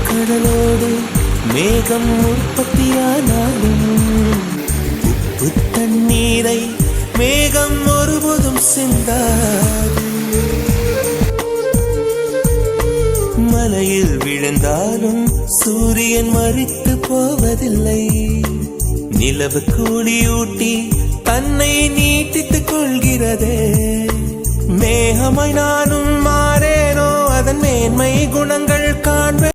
கடலோடு மேகம் உற்பத்தியானாலும் உப்பு தண்ணீரை மேகம் ஒருபோதும் சிந்தாது. மலையில் விழுந்தாலும் சூரியன் மரித்து போவதில்லை. நிலவு கூலியூட்டி தன்னை நீட்டித்துக் கொள்கிறதே. மேகமாய் நானும் மாறேனோ அதன் மேன்மை குணங்கள் காண்பேன்.